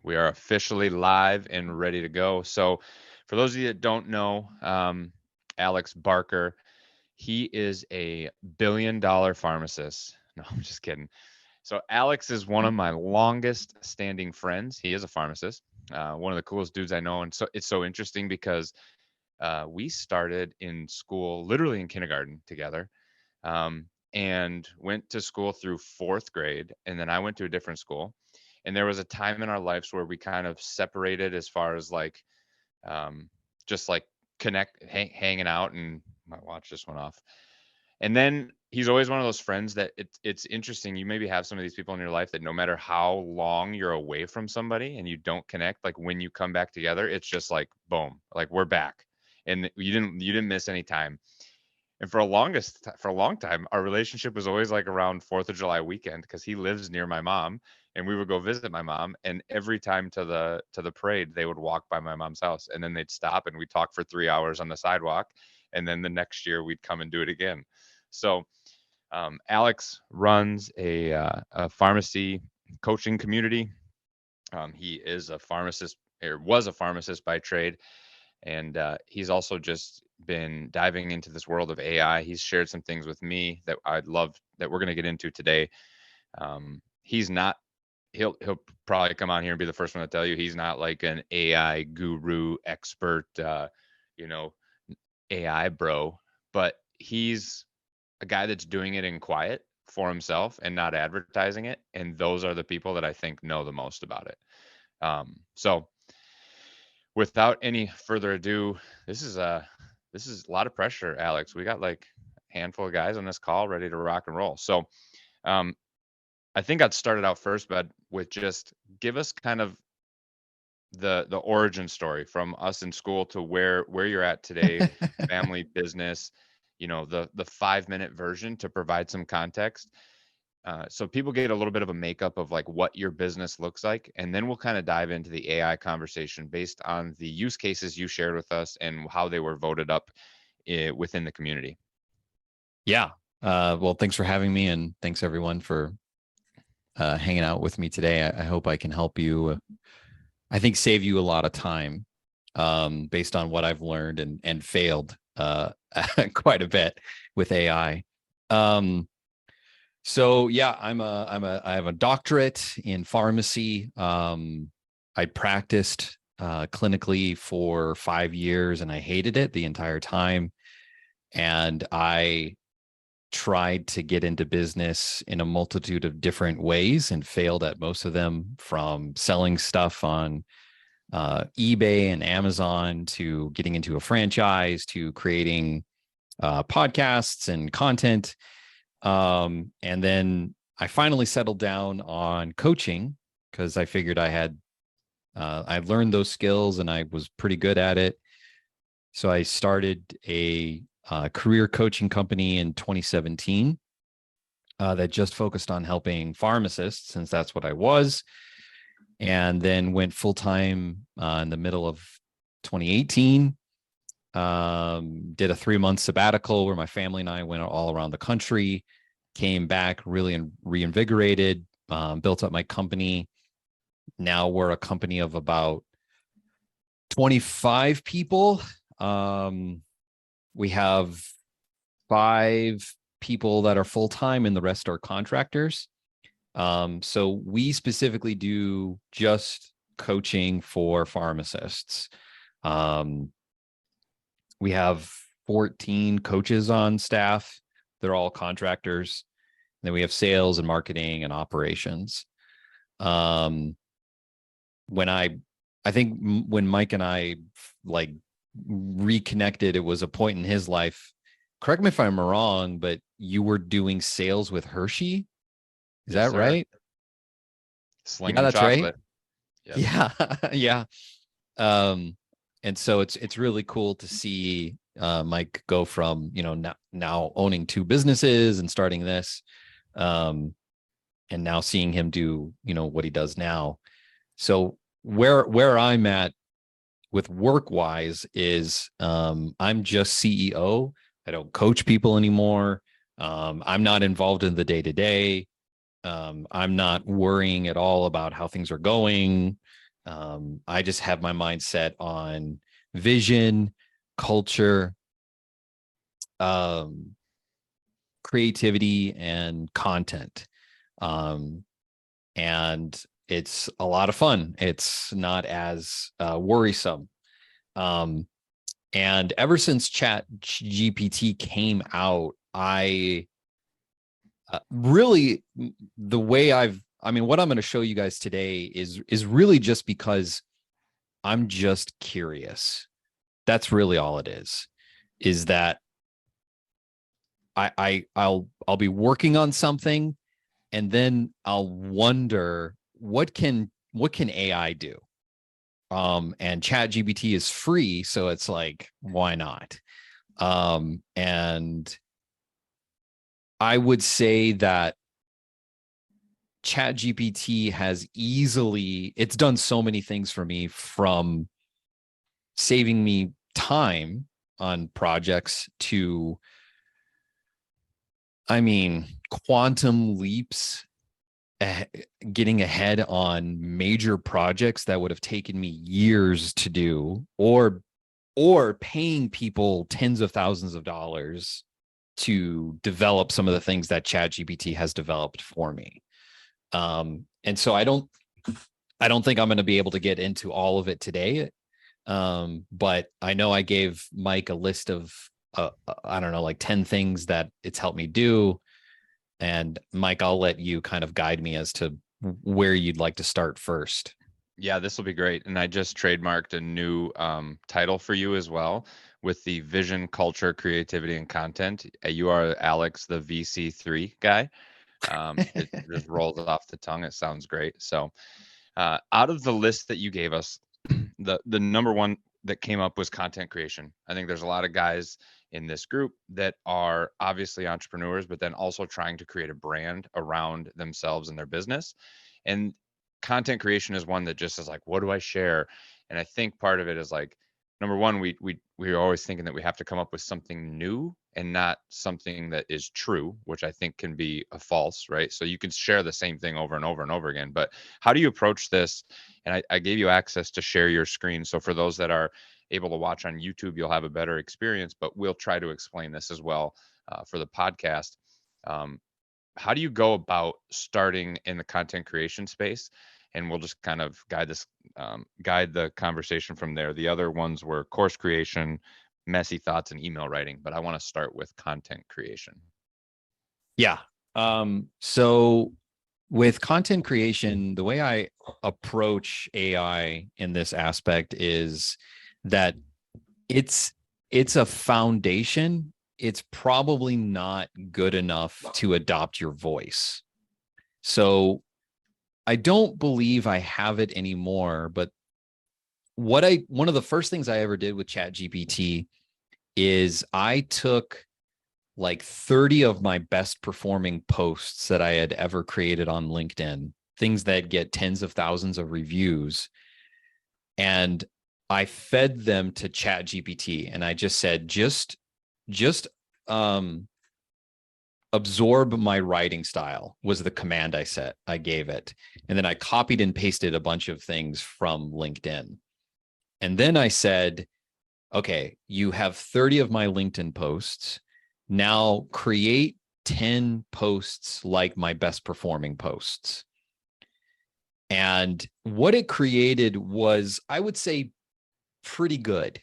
We are officially live and ready to go. So, for those of you that don't know, Alex Barker, he is a billion-dollar pharmacist. No, I'm just kidding. So, Alex is one of my longest standing friends. He is a pharmacist, one of the coolest dudes I know. And so, it's so interesting because we started in school, literally in kindergarten together, and went to school through fourth grade. And then I went to a different school. And there was a time in our lives where we kind of separated as far as like just like hanging out. And my watch just went off. And then he's always one of those friends that it's interesting. You maybe have some of these people in your life that no matter how long you're away from somebody and you don't connect, like when you come back together, it's just like boom, like we're back. And you didn't miss any time. And for a long time, our relationship was always like around 4th of July weekend because he lives near my mom and we would go visit my mom. And every time to the parade, they would walk by my mom's house and then they'd stop and we'd talk for 3 hours on the sidewalk. And then the next year we'd come and do it again. So Alex runs a pharmacy coaching community. He is a pharmacist, or was a pharmacist by trade, and he's also just been diving into this world of AI. He's shared some things with me that I'd love that we're going to get into today. He's not. He'll probably come on here and be the first one to tell you he's not like an AI guru expert, you know, AI bro, but he's a guy that's doing it in quiet for himself and not advertising it. And those are the people that I think know the most about it. So without any further ado, this is a lot of pressure, Alex. We got like a handful of guys on this call ready to rock and roll. So um, I think I'd started out first, but with just give us kind of the origin story from us in school to where you're at today, family, business, the 5-minute version to provide some context. So people get a little bit of a makeup of like what your business looks like, and then we'll kind of dive into the AI conversation based on the use cases you shared with us and how they were voted up within the community. Yeah. Well, thanks for having me, and thanks everyone for hanging out with me today. I hope I can help you. I think save you a lot of time based on what I've learned and failed quite a bit with AI. So yeah, I have a doctorate in pharmacy. I practiced clinically for 5 years and I hated it the entire time. And I tried to get into business in a multitude of different ways and failed at most of them, from selling stuff on eBay and Amazon to getting into a franchise to creating podcasts and content. And then I finally settled down on coaching because I figured I'd learned those skills and I was pretty good at it. So I started a career coaching company in 2017 that just focused on helping pharmacists, since that's what I was. And then went full time in the middle of 2018. Did a 3-month sabbatical where my family and I went all around the country, came back really reinvigorated, built up my company. Now we're a company of about 25 people. We have 5 people that are full-time and the rest are contractors. So we specifically do just coaching for pharmacists. We have 14 coaches on staff. They're all contractors. And then we have sales and marketing and operations. When I think when Mike and I like reconnected, it was a point in his life. Correct me if I'm wrong, but you were doing sales with Hershey. Is Yes, that sir. right? Yeah, Slinging that's right. chocolate. Yep. Yeah. Yeah. Um, and so it's really cool to see Mike go from, now owning 2 businesses and starting this, and now seeing him do, what he does now. So where I'm at with work wise is I'm just CEO. I don't coach people anymore. I'm not involved in the day to day. I'm not worrying at all about how things are going. I just have my mind set on vision, culture, um, creativity, and content. Um, and it's a lot of fun. It's not as worrisome. Um, and ever since Chat GPT came out, I really the way I mean, what I'm going to show you guys today is really just because I'm just curious. That's really all it is that I'll be working on something and then I'll wonder what can AI do? And Chat GPT is free, so it's like, why not? And I would say that Chat GPT has it's done so many things for me, from saving me time on projects to, I mean, quantum leaps, getting ahead on major projects that would have taken me years to do, or paying people tens of thousands of dollars to develop some of the things that ChatGPT has developed for me. And so I don't think I'm going to be able to get into all of it today. But I know I gave Mike a list of I don't know, like 10 things that it's helped me do. And Mike, I'll let you kind of guide me as to where you'd like to start first. Yeah, this will be great. And I just trademarked a new title for you as well, with the vision, culture, creativity, and content. You are Alex, the VC3 guy. It just rolls off the tongue. It sounds great. So, out of the list that you gave us, the number one that came up was content creation. I think there's a lot of guys in this group that are obviously entrepreneurs, but then also trying to create a brand around themselves and their business. And content creation is one that just is like, what do I share? And I think part of it is like, number one, we're always thinking that we have to come up with something new and not something that is true, which I think can be a false, right? So you can share the same thing over and over and over again. But how do you approach this? And I gave you access to share your screen. So for those that are able to watch on YouTube, you'll have a better experience, but we'll try to explain this as well for the podcast. Um, how do you go about starting in the content creation space? And we'll just kind of guide the conversation from there. The other ones were course creation, messy thoughts, and email writing, but I want to start with content creation. Yeah. So with content creation, the way I approach AI in this aspect is that it's it's a foundation. It's probably not good enough to adopt your voice. So I don't believe I have it anymore, but one of the first things I ever did with ChatGPT is I took like 30 of my best performing posts that I had ever created on LinkedIn, things that get tens of thousands of reviews, and I fed them to ChatGPT, and I just said, just absorb my writing style was the command I gave it. And then I copied and pasted a bunch of things from LinkedIn. And then I said, okay, you have 30 of my LinkedIn posts. Now create 10 posts like my best performing posts. And what it created was, I would say, pretty good,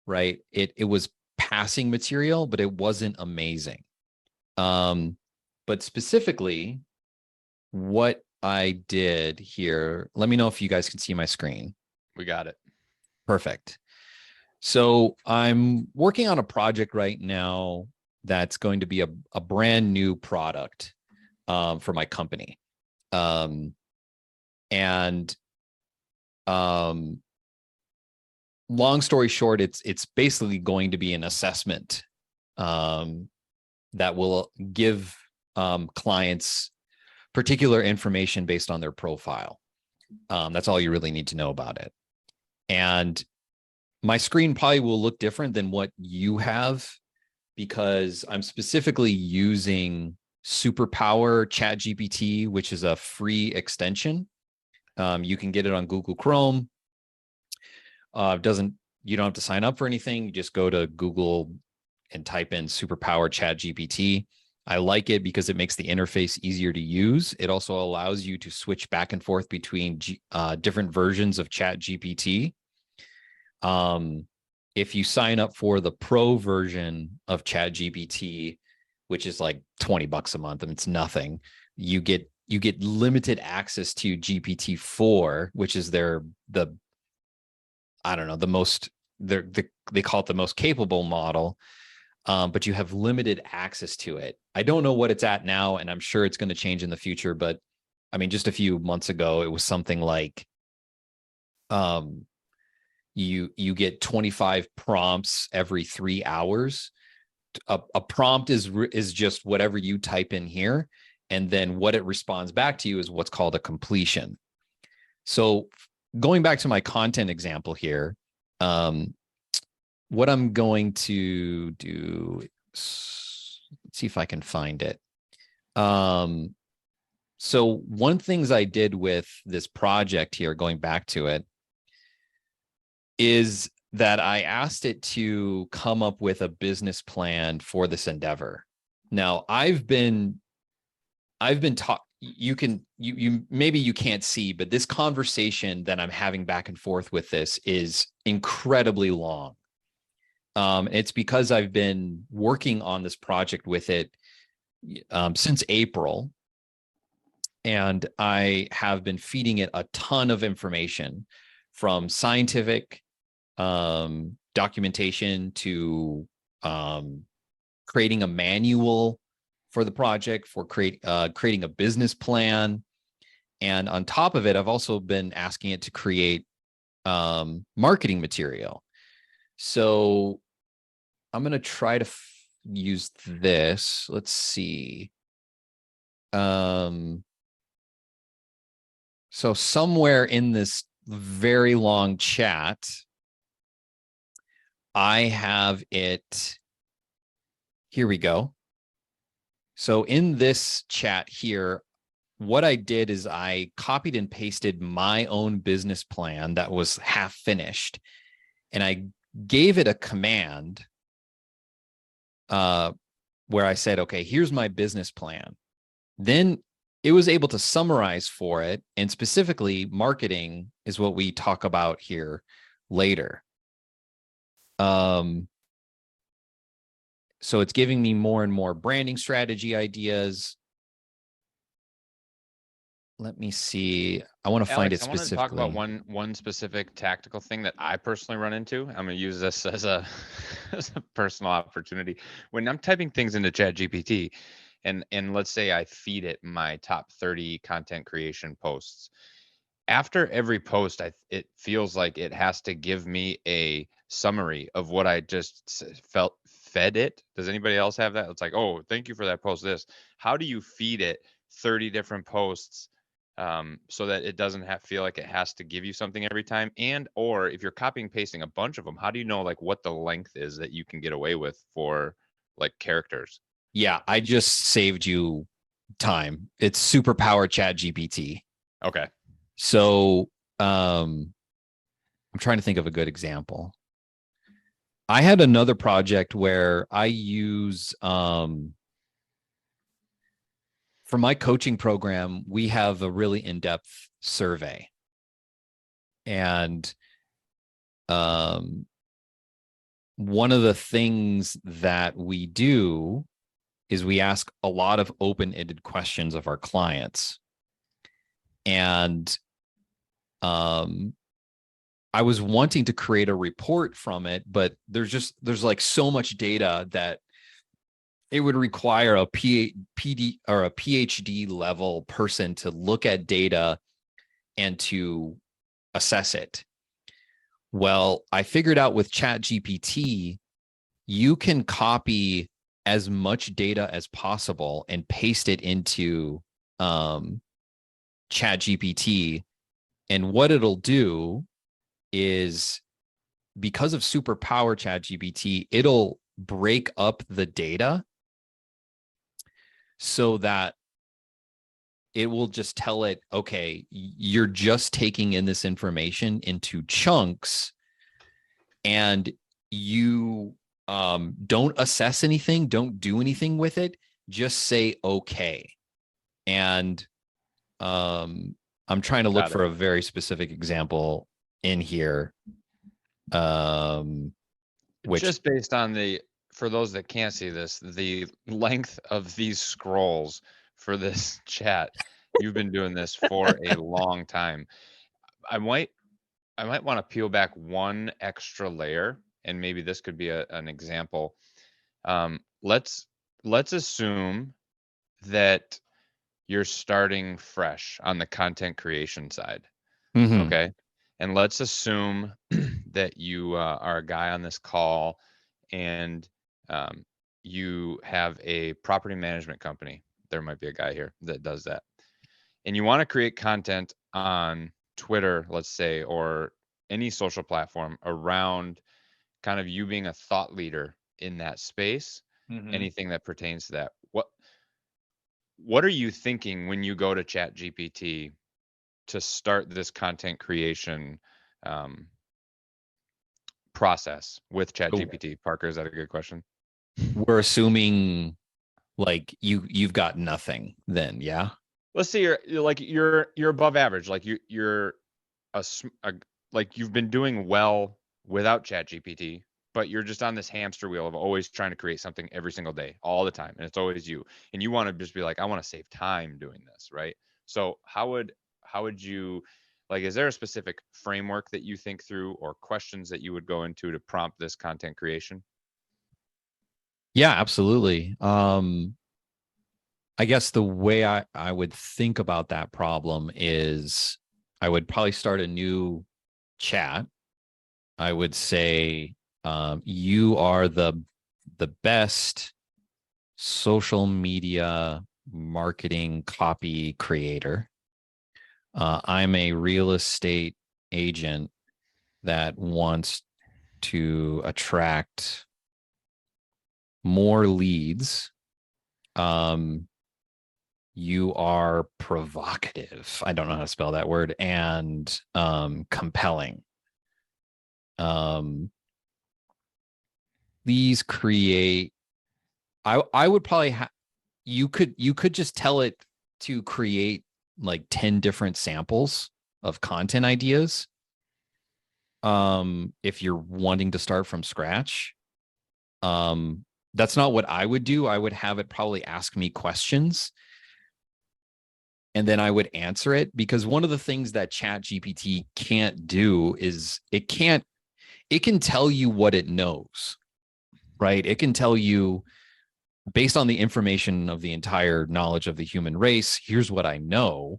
right? It was passing material, but it wasn't amazing. But specifically, what I did here, let me know if you guys can see my screen. We got it. Perfect. So I'm working on a project right now that's going to be a brand new product for my company. And long story short, it's basically going to be an assessment that will give clients particular information based on their profile. That's all you really need to know about it. And my screen probably will look different than what you have, because I'm specifically using Superpower ChatGPT, which is a free extension. You can get it on Google Chrome. Doesn't You don't have to sign up for anything. You just go to Google and type in superpower chat GPT. I like it because it makes the interface easier to use. It also allows you to switch back and forth between different versions of chat GPT. If you sign up for the pro version of chat GPT, which is like $20 a month and it's nothing, you get limited access to GPT-4, which is the I don't know, the most, they call it the most capable model, but you have limited access to it. I don't know what it's at now, and I'm sure it's going to change in the future. But I mean, just a few months ago, it was something like you get 25 prompts every 3 hours. A prompt is just whatever you type in here, and then what it responds back to you is what's called a completion. So going back to my content example here, what I'm going to do, let's see if I can find it. So one things I did with this project here, going back to it, is that I asked it to come up with a business plan for this endeavor. Now, I've been taught, you maybe you can't see, but this conversation that I'm having back and forth with this is incredibly long. It's because I've been working on this project with it since April, and I have been feeding it a ton of information, from scientific documentation to creating a manual for the project, for creating a business plan. And on top of it, I've also been asking it to create marketing material. So I'm going to try to use this. Let's see. So somewhere in this very long chat, I have it. Here we go. So in this chat here, what I did is I copied and pasted my own business plan that was half finished, and I gave it a command where I said, okay, here's my business plan. Then it was able to summarize for it, and specifically marketing is what we talk about here later. So it's giving me more and more branding strategy ideas. Let me see. I want to find it Alex, I want to talk specifically. about one specific tactical thing that I personally run into. I'm going to use this as a as a personal opportunity. When I'm typing things into ChatGPT, and let's say I feed it my top 30 content creation posts. After every post, it feels like it has to give me a summary of what I just fed it. Does anybody else have that? It's like, oh, thank you for that post. This. How do you feed it 30 different posts so that it doesn't feel like it has to give you something every time? And or if you're copying pasting a bunch of them, how do you know like what the length is that you can get away with for like characters? Yeah, I just saved you time. It's superpower chat GPT. Okay. So I'm trying to think of a good example. I had another project where I use for my coaching program, we have a really in-depth survey. And one of the things that we do is we ask a lot of open-ended questions of our clients. And I was wanting to create a report from it, but there's like so much data that it would require a PD or a PhD level person to look at data and to assess it. Well, I figured out with ChatGPT, you can copy as much data as possible and paste it into ChatGPT. And what it'll do is, because of superpower ChatGPT, it'll break up the data so that it will just tell it, okay, you're just taking in this information into chunks, and you don't assess anything, don't do anything with it, just say okay. And I'm trying to look Got it. for a very specific example in here. Which Just based on for those that can't see this, the length of these scrolls for this chat, you've been doing this for a long time. I might want to peel back one extra layer, and maybe this could be an example. Let's assume that you're starting fresh on the content creation side. Mhm. Okay. And let's assume that you are a guy on this call, and um, you have a property management company. There might be a guy here that does that. And you want to create content on Twitter, let's say, or any social platform around kind of you being a thought leader in that space, Mhm. anything that pertains to that. What are you thinking when you go to Chat GPT to start this content creation um, process with Chat So GPT? Parker, is that a good question? we're assuming like you've got nothing then, yeah? Let's say you're above average, like you're a like you've been doing well without Chat GPT, but you're just on this hamster wheel of always trying to create something every single day, all the time, and it's always you. And you want to just be like, I want to save time doing this, right? So how would you, like, is there a specific framework that you think through, or questions that you would go into to prompt this content creation? Yeah, absolutely. I guess the way I would think about that problem is I would probably start a new chat. I would say, you are the best social media marketing copy creator. I'm a real estate agent that wants to attract more leads. Um, you are provocative. I don't know how to spell that word, and compelling. Um, these create. I would probably you could just tell it to create like 10 different samples of content ideas. If you're wanting to start from scratch, um, that's not what I would do. I would have it probably ask me questions, and then I would answer it, because one of the things that Chat GPT can't do is it can tell you what it knows, right? It can tell you, based on the information of the entire knowledge of the human race, here's what I know,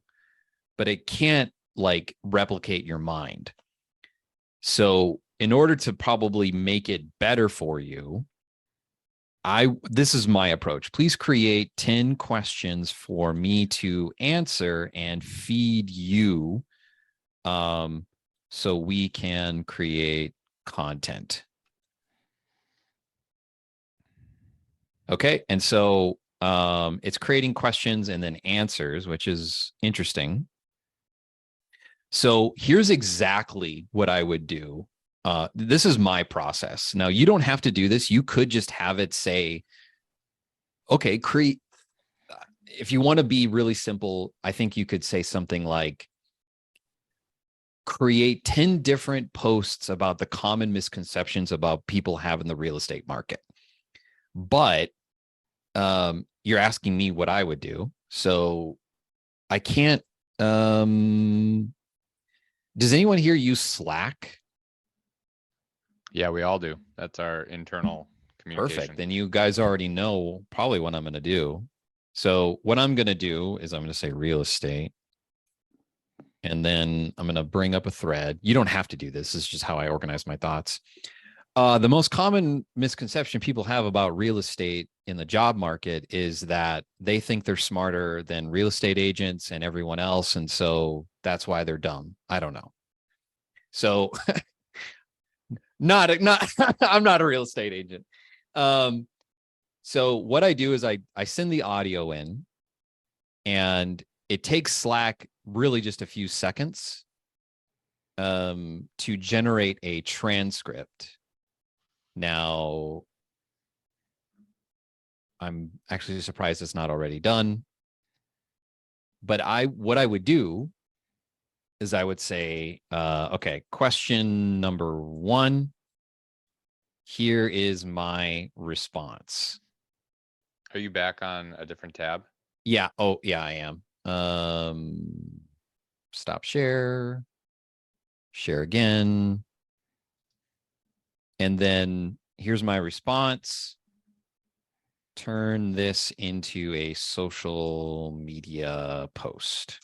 but it can't like replicate your mind. So in order to probably make it better for you, this is my approach. Please create 10 questions for me to answer and feed you, so we can create content. Okay. And so it's creating questions and then answers, which is interesting. So here's exactly what I would do. This is my process. Now, you don't have to do this. You could just have it say, okay, create. If you want to be really simple, I think you could say something like, create 10 different posts about the common misconceptions about people have in the real estate market. But you're asking me what I would do. So I can't. Does anyone here use Slack? Yeah, we all do. That's our internal Perfect. communication. Then you guys already know probably what I'm going to do. So what I'm going to do is I'm going to say real estate, and then I'm going to bring up a thread. You don't have to do this. This is just how I organize my thoughts. The most common misconception people have about real estate in the job market is that they think they're smarter than real estate agents and everyone else. And so that's why they're dumb. I don't know. So not I'm not a real estate agent. Um, so what I do is I send the audio in, and it takes Slack really just a few seconds to generate a transcript. Now, I'm actually surprised it's not already done. But what I would do is I would say, okay, question number 1. Here is my response. Are you back on a different tab? Yeah. Oh, yeah, I am. Stop share. Share again. And then here's my response. Turn this into a social media post.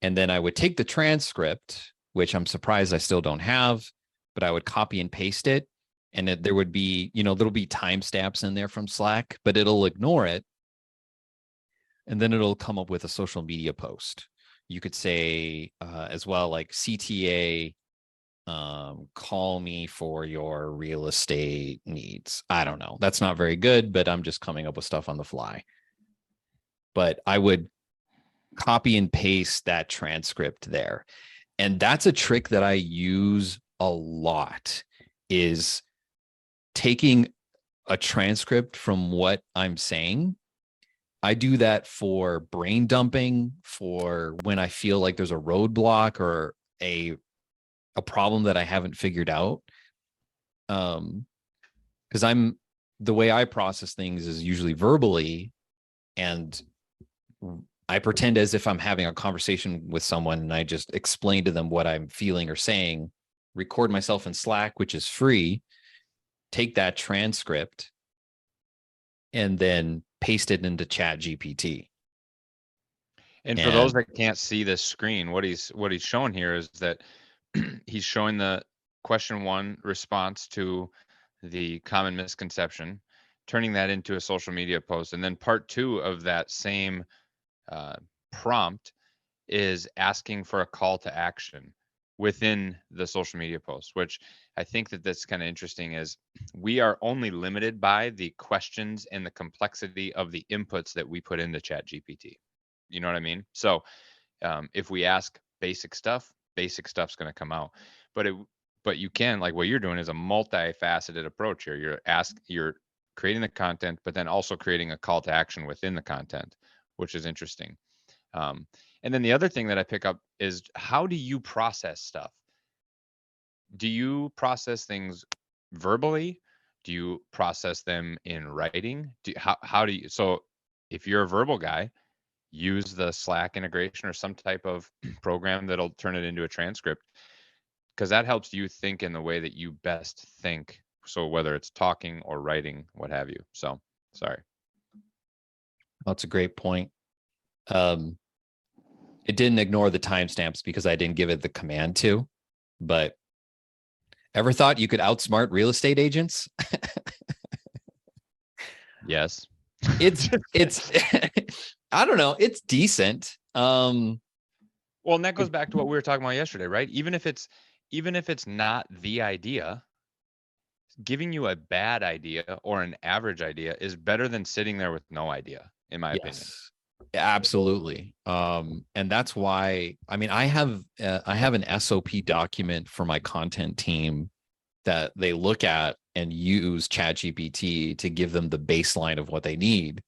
And then I would take the transcript, which I'm surprised I still don't have, but I would copy and paste it. And there would be, there'll be timestamps in there from Slack, but it'll ignore it. And then it'll come up with a social media post. You could say as well, like CTA, call me for your real estate needs. I don't know. That's not very good, but I'm just coming up with stuff on the fly. But I would copy and paste that transcript there. And that's a trick that I use a lot, is taking a transcript from what I'm saying. I do that for brain dumping, for when I feel like there's a roadblock or a problem that I haven't figured out. Because the way I process things is usually verbally, and I pretend as if I'm having a conversation with someone, and I just explain to them what I'm feeling or saying, record myself in Slack, which is free, take that transcript, and then paste it into Chat GPT. And for those that can't see this screen, what he's showing here is that he's showing the question 1 response to the common misconception, turning that into a social media post. And then part 2 of that same prompt is asking for a call to action within the social media post, which I think that's kind of interesting, is we are only limited by the questions and the complexity of the inputs that we put into Chat GPT. You know what I mean? So if we ask basic stuff's going to come out. But you can, like what you're doing is a multifaceted approach here. You're creating the content, but then also creating a call to action within the content, which is interesting. And then the other thing that I pick up is, how do you process stuff? Do you process things verbally? Do you process them in writing? How do you, so if you're a verbal guy, use the Slack integration or some type of program that'll turn it into a transcript, because that helps you think in the way that you best think. So whether it's talking or writing, what have you. So sorry. That's a great point. It didn't ignore the timestamps because I didn't give it the command to, but ever thought you could outsmart real estate agents? Yes. It's I don't know, it's decent. Well, and that goes back to what we were talking about yesterday, right? Even if it's not the idea, giving you a bad idea or an average idea is better than sitting there with no idea, in my opinion. Absolutely. And that's why, I mean, I have an SOP document for my content team that they look at and use ChatGPT to give them the baseline of what they need.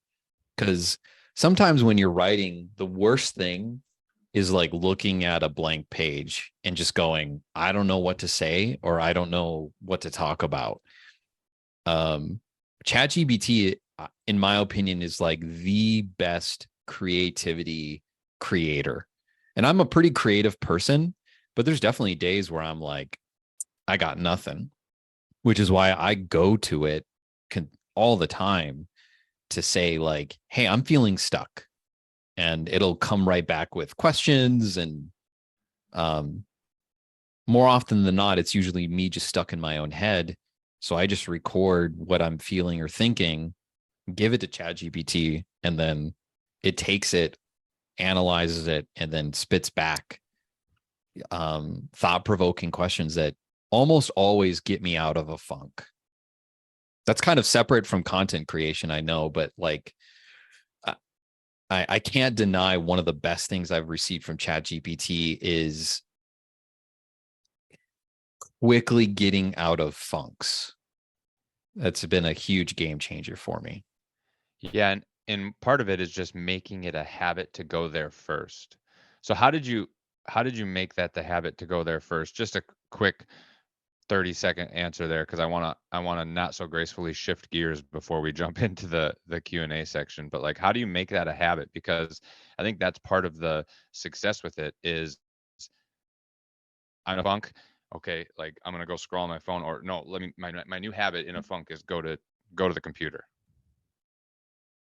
Because sometimes when you're writing, the worst thing is like looking at a blank page and just going, I don't know what to say, or I don't know what to talk about. ChatGPT, in my opinion, is like the best creativity creator. And I'm a pretty creative person, but there's definitely days where I'm like, I got nothing, which is why I go to it all the time to say, like, hey, I'm feeling stuck. And it'll come right back with questions. And more often than not, it's usually me just stuck in my own head. So I just record what I'm feeling or thinking, give it to ChatGPT, and then it takes it, analyzes it, and then spits back thought-provoking questions that almost always get me out of a funk. That's kind of separate from content creation, I know, but like I can't deny one of the best things I've received from ChatGPT is quickly getting out of funks. That's been a huge game changer for me. Yeah, and part of it is just making it a habit to go there first. So how did you make that the habit to go there first? Just a quick 30-second answer there because I want to not so gracefully shift gears before we jump into the Q&A section. But like how do you make that a habit? Because I think that's part of the success with it is I'm in a funk. Okay, like I'm gonna go scroll on my phone, or no, let me my new habit in a funk is go to the computer.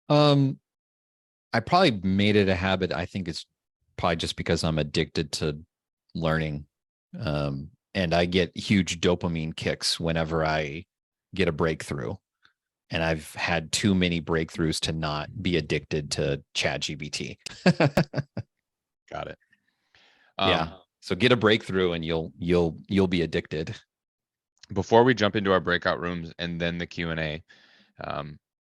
Um, I probably made it a habit. I think it's probably just because I'm addicted to learning. And I get huge dopamine kicks whenever I get a breakthrough. And I've had too many breakthroughs to not be addicted to ChatGPT. Got it. Yeah. So get a breakthrough and you'll be addicted. Before we jump into our breakout rooms and then the Q&A,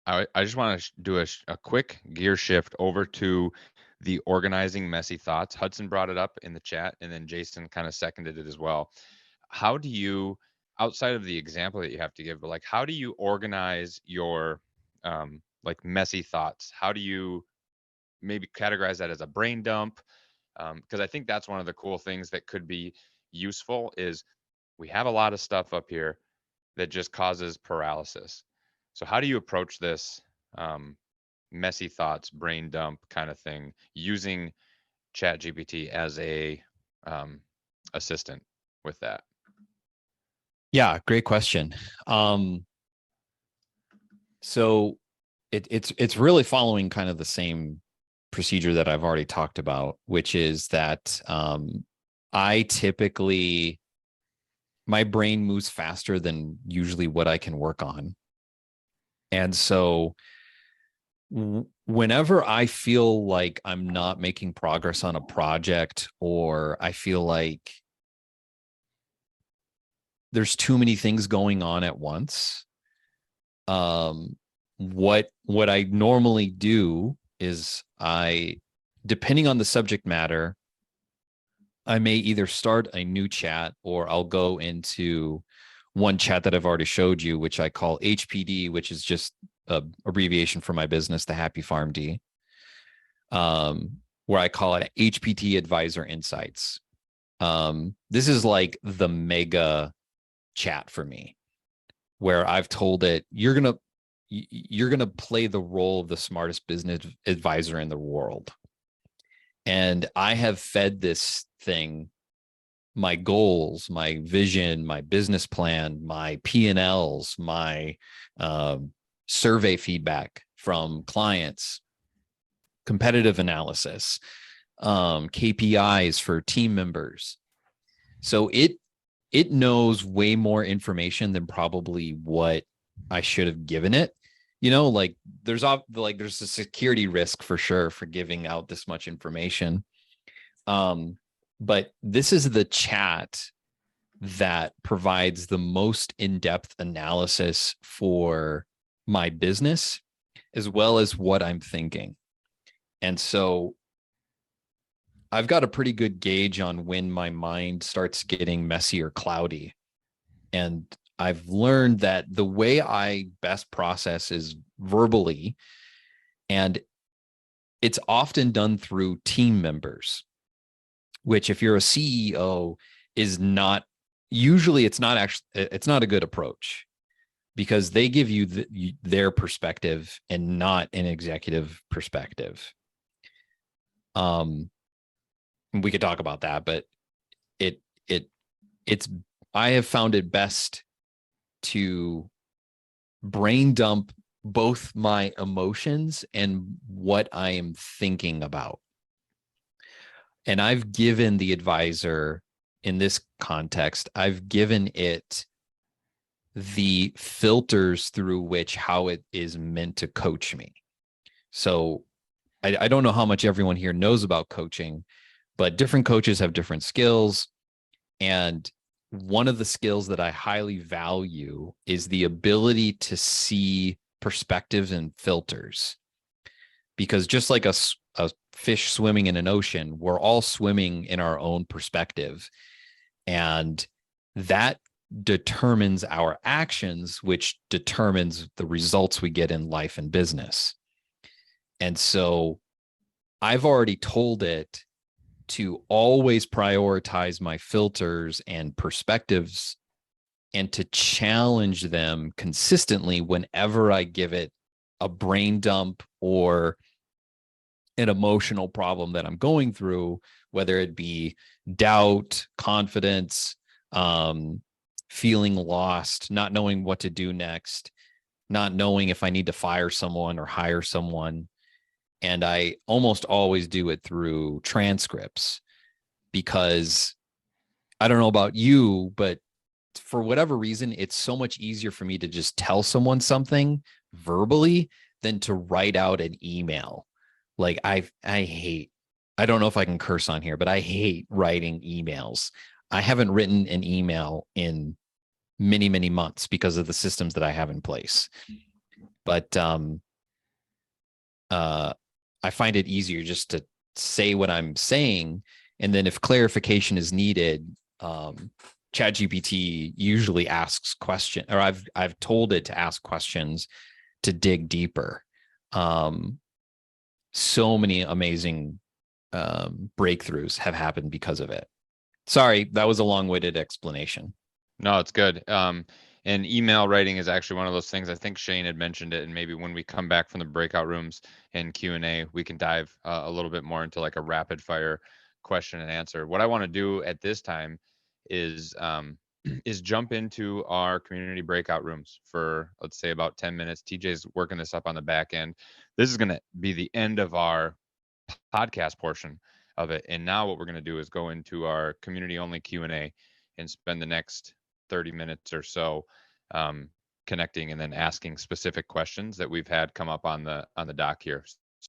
I just want to do a quick gear shift over to the organizing messy thoughts. Hudson brought it up in the chat, and then Jason kind of seconded it as well. How do you, outside of the example that you have to give, but like how do you organize your like messy thoughts? How do you maybe categorize that as a brain dump? Because I think that's one of the cool things that could be useful is we have a lot of stuff up here that just causes paralysis. So how do you approach this um, messy thoughts, brain dump kind of thing using ChatGPT as a um, assistant with that? Yeah, great question. So it's really following kind of the same procedure that I've already talked about, which is that I typically my brain moves faster than usually what I can work on. And so whenever I feel like I'm not making progress on a project, or I feel like there's too many things going on at once, what I normally do is depending on the subject matter, I may either start a new chat or I'll go into one chat that I've already showed you, which I call HPD, which is just a abbreviation for my business, the Happy PharmD, where I call it HPT Advisor Insights. This is like the mega chat for me, where I've told it you're gonna play the role of the smartest business advisor in the world. And I have fed this thing my goals, my vision, my business plan, my P&Ls, my survey feedback from clients, competitive analysis, KPIs for team members. So it knows way more information than probably what I should have given it. Like there's a security risk for sure for giving out this much information. But this is the chat that provides the most in-depth analysis for my business as well as what I'm thinking. And so I've got a pretty good gauge on when my mind starts getting messy or cloudy. And I've learned that the way I best process is verbally, and it's often done through team members, which if you're a CEO is not usually it's not a good approach because they give you their perspective and not an executive perspective. We could talk about that, but it it it's I have found it best to brain dump both my emotions and what I am thinking about. And I've given the advisor in this context, I've given it the filters through which how it is meant to coach me. So I don't know how much everyone here knows about coaching, but different coaches have different skills. And one of the skills that I highly value is the ability to see perspectives and filters. because just like a fish swimming in an ocean, we're all swimming in our own perspective. And that determines our actions, which determines the results we get in life and business. And so I've already told it to always prioritize my filters and perspectives and to challenge them consistently whenever I give it a brain dump or an emotional problem that I'm going through, whether it be doubt, confidence, feeling lost, not knowing what to do next, not knowing if I need to fire someone or hire someone. And I almost always do it through transcripts because I don't know about you, but for whatever reason, it's so much easier for me to just tell someone something verbally than to write out an email. Like I hate, I don't know if I can curse on here, but I hate writing emails. I haven't written an email in many, many months because of the systems that I have in place. But I find it easier just to say what I'm saying. And then if clarification is needed, ChatGPT usually asks questions, or I've told it to ask questions to dig deeper. So many amazing breakthroughs have happened because of it. Sorry, that was a long-winded explanation. No, it's good. And email writing is actually one of those things. I think Shane had mentioned it, and maybe when we come back from the breakout rooms and Q&A, we can dive a little bit more into like a rapid fire question and answer. What I want to do at this time is is jump into our community breakout rooms for, let's say, about 10 minutes. TJ's working this up on the back end. This is going to be the end of our podcast portion of it. And now what we're going to do is go into our community only Q&A and spend the next 30 minutes or so connecting and then asking specific questions that we've had come up on the dock here.